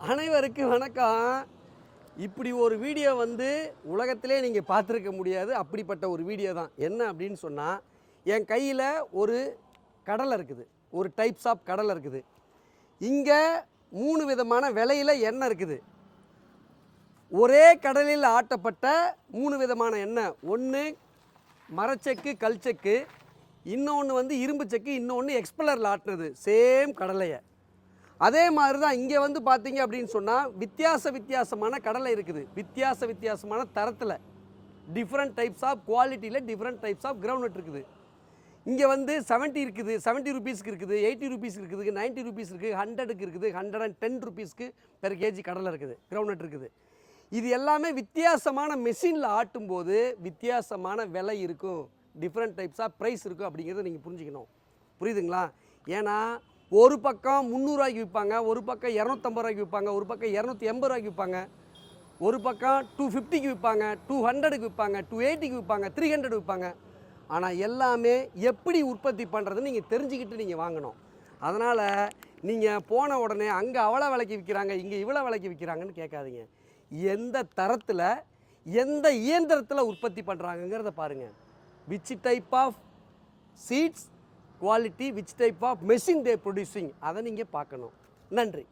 அனைவருக்கும் வணக்கம். இப்படி ஒரு வீடியோ வந்து உலகத்திலே நீங்கள் பார்த்துருக்க முடியாது. அப்படிப்பட்ட ஒரு வீடியோ தான். என்ன அப்படின்னு சொன்னால், என் கையில் ஒரு கடலை இருக்குது, ஒரு டைப்ஸ் ஆஃப் கடலை இருக்குது. இங்கே 3 விதமான விலையில் எண்ணெய் இருக்குது. ஒரே கடலில் ஆட்டப்பட்ட 3 விதமான எண்ணெய். ஒன்று மரச்செக்கு, கல்ச்செக்கு, இன்னொன்று வந்து இரும்பு செக்கு, இன்னொன்று எக்ஸ்பெல்லரில் ஆட்டினது. சேம் கடலையை. அதே மாதிரி தான் இங்கே வந்து பார்த்தீங்க அப்படின்னு சொன்னால் வித்தியாசமான கடலை இருக்குது. வித்தியாசமான தரத்தில், டிஃப்ரெண்ட் டைப்ஸ் ஆஃப் குவாலிட்டியில் டிஃப்ரெண்ட் டைப்ஸ் ஆஃப் கிரவுண்ட் இருக்குது. இங்கே வந்து 70 இருக்குது, 70 ருபீஸ்க்கு இருக்குது, 80 ருபீஸ்க்கு இருக்குது, 90 ருபீஸ் இருக்குது, 100க்கு இருக்குது, 110 ருபீஸ்க்கு பெர் கேஜி கடலை இருக்குது, கிரவுண்ட் இருக்குது. இது எல்லாமே வித்தியாசமான மெஷினில் ஆட்டும்போது வித்தியாசமான விலை இருக்கும், டிஃப்ரெண்ட் டைப்ஸ் ஆஃப் ப்ரைஸ் இருக்கும். அப்படிங்கிறத நீங்கள் புரிஞ்சுக்கணும். புரியுதுங்களா? ஏன்னா ஒரு பக்கம் 300 ரூபாய்க்கு விற்பாங்க, ஒரு பக்கம் 250 ரூபாய்க்கு விற்பாங்க, ஒரு பக்கம் 280 ரூபாய்க்கு விற்பாங்க, ஒரு பக்கம் 250க்கு விற்பாங்க, 200க்கு விற்பாங்க, 280க்கு விற்பாங்க, 300 விற்பாங்க. ஆனால் எல்லாமே எப்படி உற்பத்தி பண்ணுறதுன்னு நீங்கள் தெரிஞ்சுக்கிட்டு நீங்கள் வாங்கணும். அதனால் நீங்கள் போன உடனே அங்கே அவ்வளோ விலைக்கு விற்கிறாங்க, இங்கே இவ்வளோ விலைக்கு விற்கிறாங்கன்னு கேட்காதீங்க. எந்த தரத்தில், எந்த இயந்திரத்தில் உற்பத்தி பண்ணுறாங்கங்கிறத பாருங்கள். Which type of seeds quality, which type of machine they producing, அதை நீங்கள் பார்க்கணும். நன்றி.